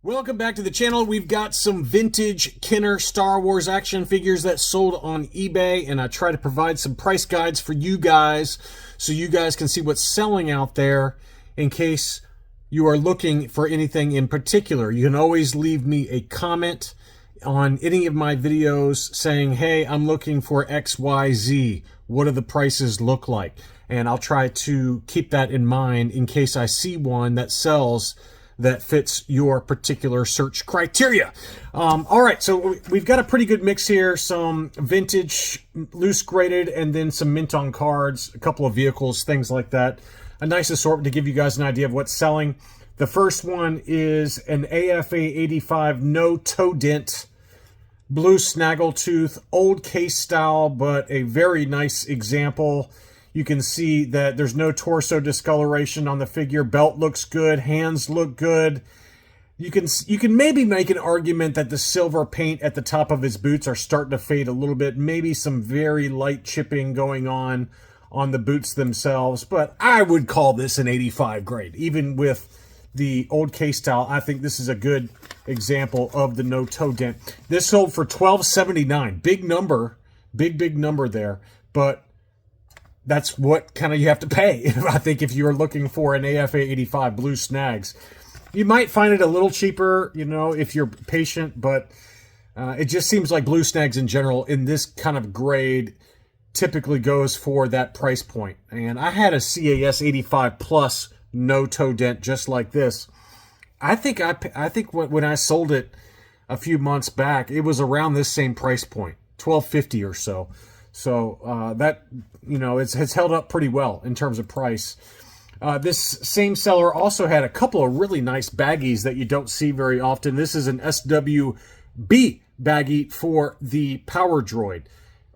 Welcome back to the channel. We've got some vintage Kenner Star Wars action figures that sold on eBay, and I try to provide some price guides for you guys so you guys can see what's selling out there in case you are looking for anything in particular. You can always leave me a comment on any of my videos saying, hey, I'm looking for XYZ. What do the prices look like? And I'll try to keep that in mind in case I see one that sells that fits your particular search criteria. All right, so we've got a pretty good mix here. Some vintage, loose graded, and then some mint on cards, a couple of vehicles, things like that. A nice assortment to give you guys an idea of what's selling. The first one is an AFA 85 no toe dent blue snaggletooth, old case style, but a very nice example. You can see that there's no torso discoloration on the figure. Belt looks good. Hands look good. You can maybe make an argument that the silver paint at the top of his boots are starting to fade a little bit. Maybe some very light chipping going on the boots themselves. But I would call this an 85 grade. Even with the old case style, I think this is a good example of the no toe dent. This sold for $12.79. Big number. Big number there. But that's what kind of you have to pay, I think, if you're looking for an AFA 85 blue snags. You might find it a little cheaper, you know, if you're patient, but it just seems like blue snags in general in this kind of grade typically goes for that price point. And I had a CAS 85 plus no toe dent just like this. I think when I sold it a few months back, it was around this same price point, $12.50 or so. So that, you know, it's held up pretty well in terms of price. This same seller also had a couple of really nice baggies that you don't see very often. This is an SWB baggie for the Power Droid.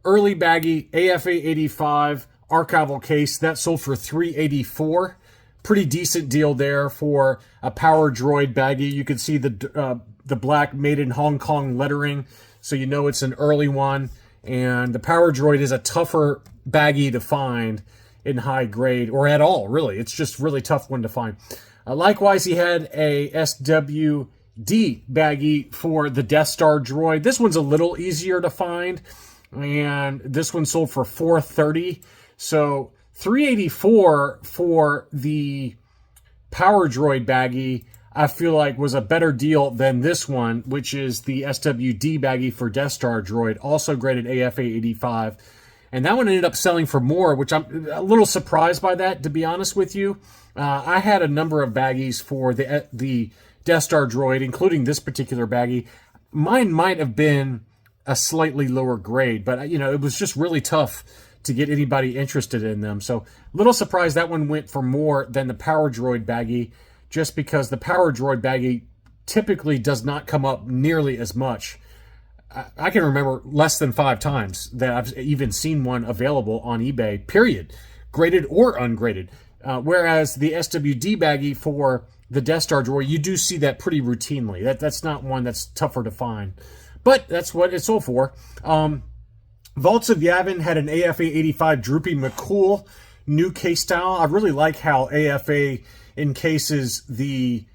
Early baggie, AFA 85, archival case. That sold for $384. Pretty decent deal there for a Power Droid baggie. You can see the black made in Hong Kong lettering, so you know it's an early one. And the Power Droid is a tougher baggie to find in high grade, or at all, really. It's just really tough one to find. Likewise, he had a SWD baggie for the Death Star droid. This one's a little easier to find, and this one sold for $430. So $384 for the Power Droid baggie, I feel like was a better deal than this one, which is the SWD baggie for Death Star droid, also graded AFA 85. And that one ended up selling for more, which I'm a little surprised by that, to be honest with you. I had a number of baggies for the Death Star droid, including this particular baggie. Mine might have been a slightly lower grade, but you know, it was just really tough to get anybody interested in them. So a little surprised that one went for more than the Power Droid baggie, just because the Power Droid baggie typically does not come up nearly as much. I can remember less than 5 times that I've even seen one available on eBay, period, graded or ungraded. Whereas the SWD baggie for the Death Star droid, you do see that pretty routinely. That's not one that's tougher to find. But that's what it sold for. Vaults of Yavin had an AFA 85 Droopy McCool new case style. I really like how AFA encases the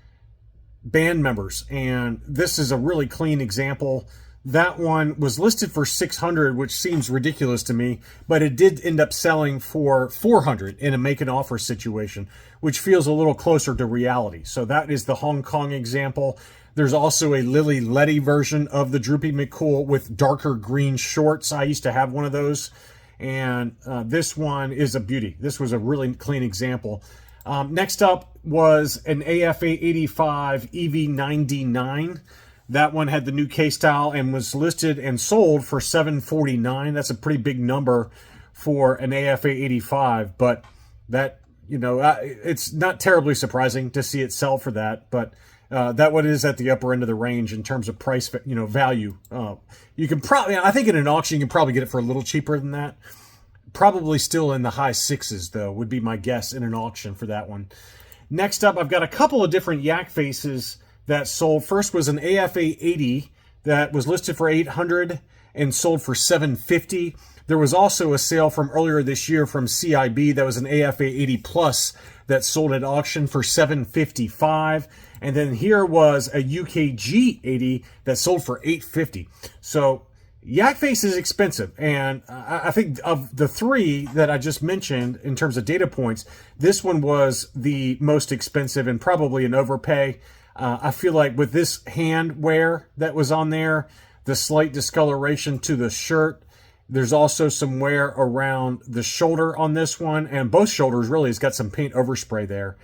band members, and this is a really clean example. That one was listed for $600, which seems ridiculous to me, but it did end up selling for $400 in a make an offer situation, which feels a little closer to reality. So that is the Hong Kong example. There's also a Lily Letty version of the Droopy McCool with darker green shorts. I used to have one of those, and this one is a beauty. This was a really clean example. Next up was an AFA 85 EV99. That one had the new case style and was listed and sold for $749. That's a pretty big number for an AFA 85, but that, you know, it's not terribly surprising to see it sell for that, but that one is at the upper end of the range in terms of price, you know, value. You can probably, I think in an auction, you can probably get it for a little cheaper than that. Probably still in the high 6s, though, would be my guess in an auction for that one. Next up, I've got a couple of different Yakfaces that sold. First was an AFA 80 that was listed for $800, and sold for $750. There was also a sale from earlier this year from CIB that was an AFA 80 Plus that sold at auction for $755. And then here was a UKG 80 that sold for $850. So Yakface is expensive, and I think of the three that I just mentioned in terms of data points, this one was the most expensive and probably an overpay. I feel like with this hand wear that was on there, the slight discoloration to the shirt, there's also some wear around the shoulder on this one, and both shoulders really has got some paint overspray there.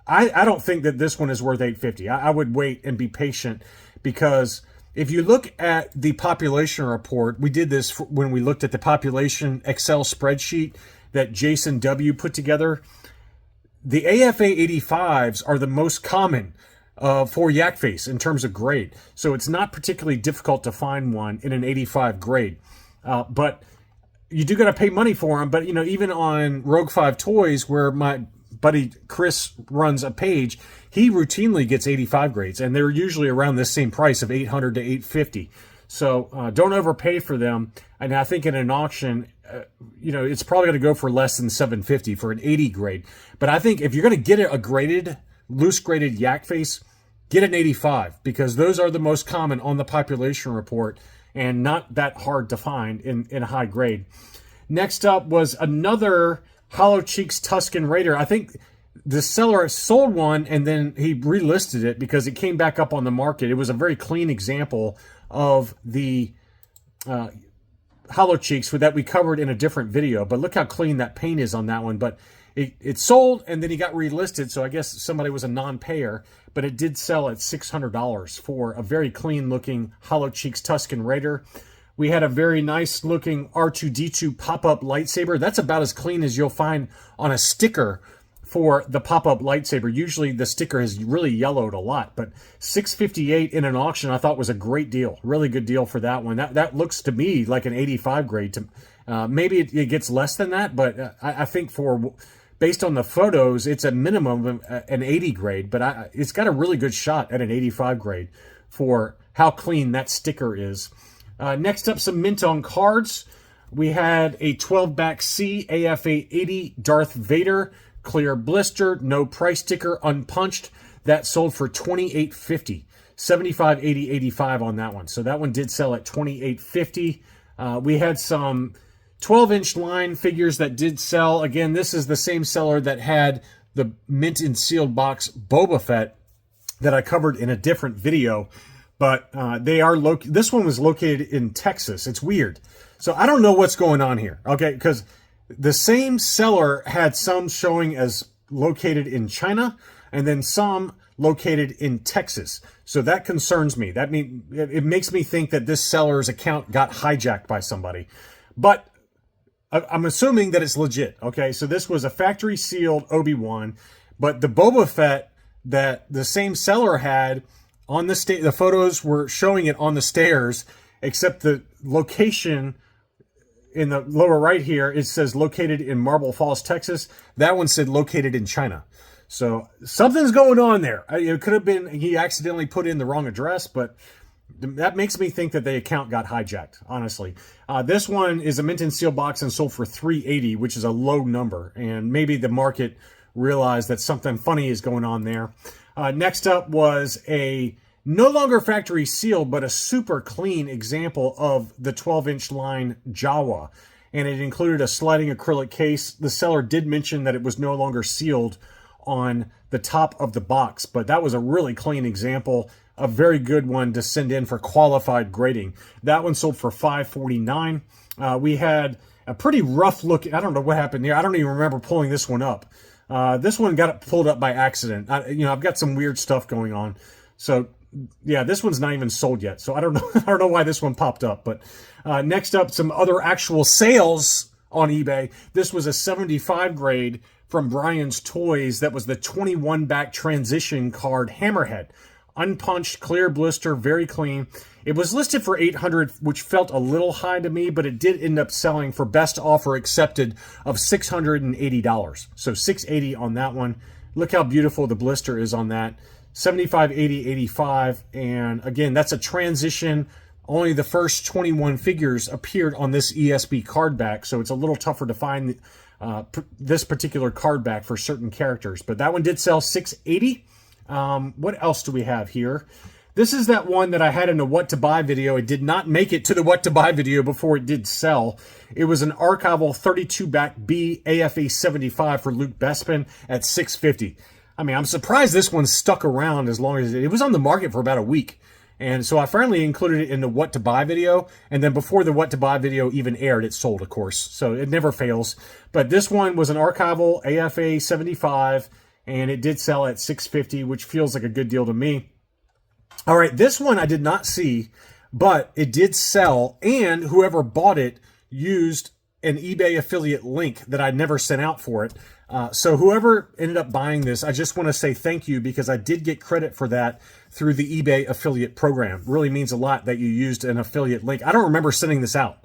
I don't think that this one is worth $850. I would wait and be patient, because if you look at the population report, we did this when we looked at the population Excel spreadsheet that Jason W. put together. The AFA 85s are the most common for Yakface in terms of grade. So it's not particularly difficult to find one in an 85 grade. But you do got to pay money for them. But, you know, even on Rogue 5 Toys, where my buddy Chris runs a page, he routinely gets 85 grades, and they're usually around this same price of $800 to $850. So don't overpay for them. And I think in an auction, you know, it's probably going to go for less than $750 for an 80 grade. But I think if you're going to get a graded, loose graded Yakface, get an 85, because those are the most common on the population report and not that hard to find in a high grade. Next up was another Hollow Cheeks Tuscan Raider. I think the seller sold one and then he relisted it because it came back up on the market. It was a very clean example of the Hollow Cheeks that we covered in a different video. But look how clean that paint is on that one. But it sold and then he got relisted, so I guess somebody was a non-payer. But it did sell at $600 for a very clean looking Hollow Cheeks Tuscan Raider. We had a very nice looking R2-D2 pop-up lightsaber. That's about as clean as you'll find on a sticker for the pop-up lightsaber. Usually the sticker has really yellowed a lot, but $658 in an auction I thought was a great deal. Really good deal for that one. That looks to me like an 85 grade. Maybe it gets less than that, but I think based on the photos, it's a minimum of an 80 grade, but it's got a really good shot at an 85 grade for how clean that sticker is. Next up, some mint on cards. We had a 12-back C AFA 80 Darth Vader, clear blister, no price sticker, unpunched. That sold for $28.50. $75, $80, $85 on that one. So that one did sell at $28.50. We had some 12-inch line figures that did sell. Again, this is the same seller that had the mint and sealed box Boba Fett that I covered in a different video. But they are this one was located in Texas. It's weird. So I don't know what's going on here, okay? Because the same seller had some showing as located in China and then some located in Texas. So that concerns me. That it makes me think that this seller's account got hijacked by somebody. But I'm assuming that it's legit, okay? So this was a factory sealed Obi-Wan, but the Boba Fett that the same seller had on the photos were showing it on the stairs, except the location in the lower right here, it says located in Marble Falls, Texas. That one said located in China. So something's going on there. It could have been he accidentally put in the wrong address, but that makes me think that the account got hijacked, honestly. This one is a mint and seal box and sold for $380, which is a low number. And maybe the market realized that something funny is going on there. Next up was a no longer factory sealed, but a super clean example of the 12-inch line Jawa. And it included a sliding acrylic case. The seller did mention that it was no longer sealed on the top of the box, but that was a really clean example, a very good one to send in for qualified grading. That one sold for $549. We had a pretty rough look. I don't know what happened here. I don't even remember pulling this one up. This one got pulled up by accident. I've got some weird stuff going on. So yeah, this one's not even sold yet. So I don't know. I don't know why this one popped up. But next up, some other actual sales on eBay. This was a 75 grade from Brian's Toys. That was the 21 back transition card Hammerhead. Unpunched, clear blister, very clean. It was listed for $800, which felt a little high to me, but it did end up selling for best offer accepted of $680. So $680 on that one. Look how beautiful the blister is on that. $75, $80, $85. And again, that's a transition only the first 21 figures appeared on this ESB card back, so it's a little tougher to find this particular card back for certain characters. But that one did sell $680. What else do we have here? This is that one that I had in a what to buy video. It did not make it to the what to buy video before it did sell. It was an archival 32 back B AFA 75 for Luke Bespin at $650. I mean, I'm surprised this one stuck around as long as it was on the market for about a week. And so I finally included it in the what to buy video. And then before the what to buy video even aired, it sold, of course. So it never fails. But this one was an archival AFA 75, and it did sell at $650, which feels like a good deal to me. All right, this one I did not see, but it did sell, and whoever bought it used an eBay affiliate link that I never sent out for it. So whoever ended up buying this, I just want to say thank you, because I did get credit for that through the eBay affiliate program. It really means a lot that you used an affiliate link. I don't remember sending this out,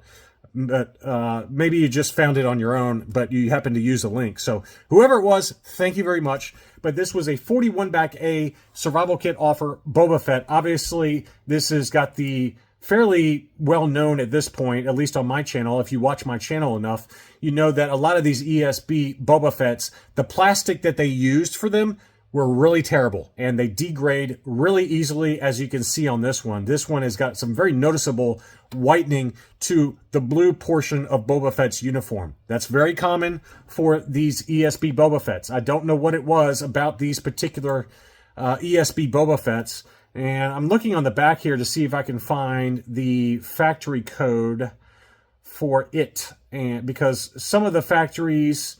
but maybe you just found it on your own, but you happened to use a link. So whoever it was, thank you very much. But this was a 41 back A survival kit offer, Boba Fett. Obviously, this has got the fairly well known at this point, at least on my channel. If you watch my channel enough, you know that a lot of these ESB Boba Fetts, the plastic that they used for them were really terrible, and they degrade really easily, as you can see on this one. This one has got some very noticeable whitening to the blue portion of Boba Fett's uniform. That's very common for these ESB Boba Fetts. I don't know what it was about these particular ESB Boba Fetts, and I'm looking on the back here to see if I can find the factory code for it, and because some of the factories,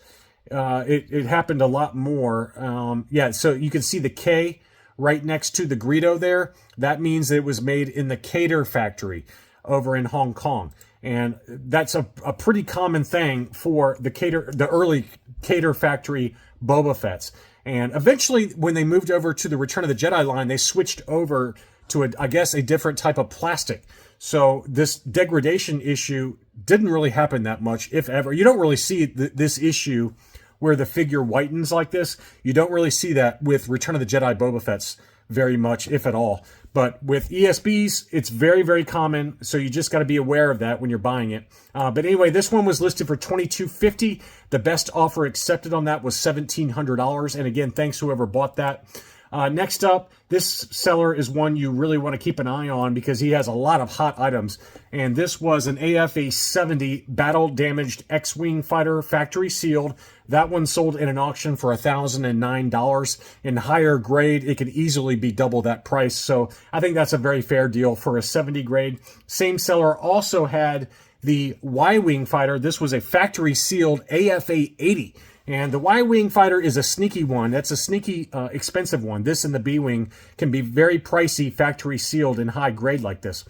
it happened a lot more. Yeah, so you can see the K right next to the Greedo there. That means it was made in the Cater factory over in Hong Kong. And that's a pretty common thing for the early Cater factory Boba Fetts. And eventually, when they moved over to the Return of the Jedi line, they switched over to, I guess, a different type of plastic. So this degradation issue didn't really happen that much, if ever. You don't really see this issue where the figure whitens like this. You don't really see that with Return of the Jedi Boba Fett's very much, if at all. But with ESBs, it's very, very common, so you just got to be aware of that when you're buying it. But anyway, this one was listed for $22.50. The best offer accepted on that was $1,700. And again, thanks whoever bought that. Next up, this seller is one you really want to keep an eye on because he has a lot of hot items. And this was an AFA 70 battle damaged X-Wing fighter, factory sealed. That one sold in an auction for $1,009. In higher grade, it could easily be double that price. So I think that's a very fair deal for a 70 grade. Same seller also had the Y-Wing fighter. This was a factory sealed AFA 80. And the Y-Wing fighter is a sneaky one. That's a sneaky, expensive one. This and the B-Wing can be very pricey, factory sealed in high grade like this.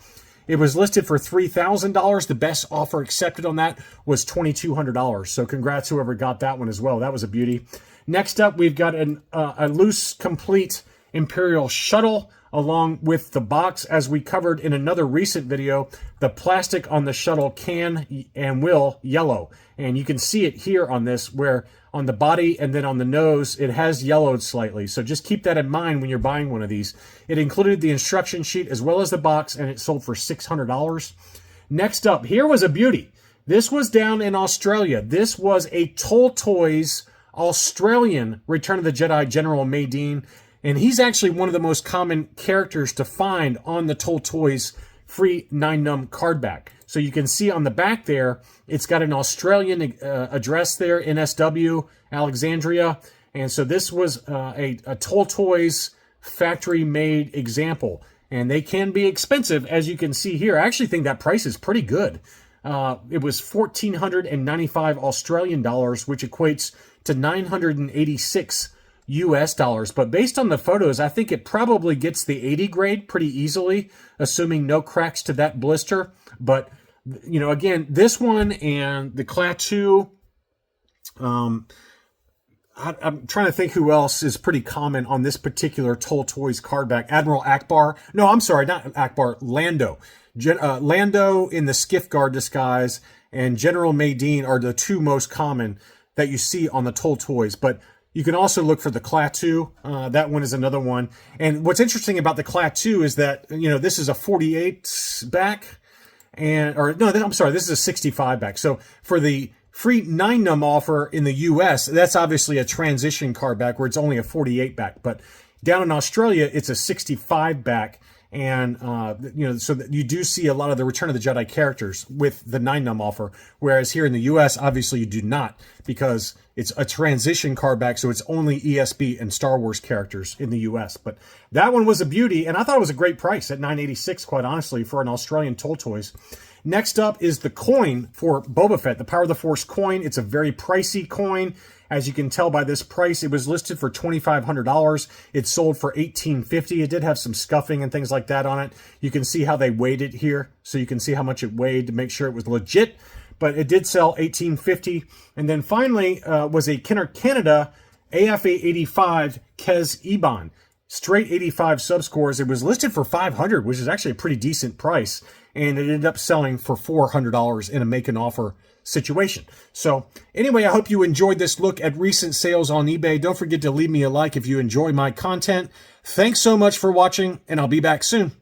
It was listed for $3,000. The best offer accepted on that was $2,200. So congrats whoever got that one as well. That was a beauty. Next up, we've got a loose, complete Imperial shuttle along with the box. As we covered in another recent video, the plastic on the shuttle can and will yellow. And you can see it here on this, where on the body and then on the nose, it has yellowed slightly. So just keep that in mind when you're buying one of these. It included the instruction sheet as well as the box, and it sold for $600. Next up, here was a beauty. This was down in Australia. This was a Toll Toys Australian Return of the Jedi General Madine. And he's actually one of the most common characters to find on the Toll Toys free 9-num card back. So you can see on the back there, it's got an Australian address there, NSW, Alexandria. And so this was a Toll Toys factory-made example. And they can be expensive, as you can see here. I actually think that price is pretty good. It was $1,495 Australian dollars, which equates to 986 US dollars. But based on the photos, I think it probably gets the 80 grade pretty easily, assuming no cracks to that blister. But, you know, again, this one and the Klaatu, I'm trying to think who else is pretty common on this particular Toll Toys card back. Admiral Akbar. No, I'm sorry, not Akbar. Lando. Lando in the Skiff Guard disguise and General Madine are the two most common that you see on the Toll Toys. But You can also look for the Klaatu. That one is another one. And what's interesting about the Klaatu is that, you know, this is a 48 back, I'm sorry, this is a 65 back. So for the free 9-num offer in the US, that's obviously a transition car back where it's only a 48 back. But down in Australia, it's a 65 back. And, you know, so that you do see a lot of the Return of the Jedi characters with the 9-num offer. Whereas here in the US, obviously you do not, because it's a transition car back. So it's only ESB and Star Wars characters in the US. But that one was a beauty. And I thought it was a great price at $9.86, quite honestly, for an Australian Toll Toys. Next up is the coin for Boba Fett, the Power of the Force coin. It's a very pricey coin. As you can tell by this price, it was listed for $2,500. It sold for $1,850. It did have some scuffing and things like that on it. You can see how they weighed it here. So you can see how much it weighed to make sure it was legit. But it did sell $1,850. And then finally was a Kenner Canada AFA 85 Kez Eban. Straight 85 subscores. It was listed for $500, which is actually a pretty decent price. And it ended up selling for $400 in a make an offer situation. So anyway, I hope you enjoyed this look at recent sales on eBay. Don't forget to leave me a like if you enjoy my content. Thanks so much for watching, and I'll be back soon.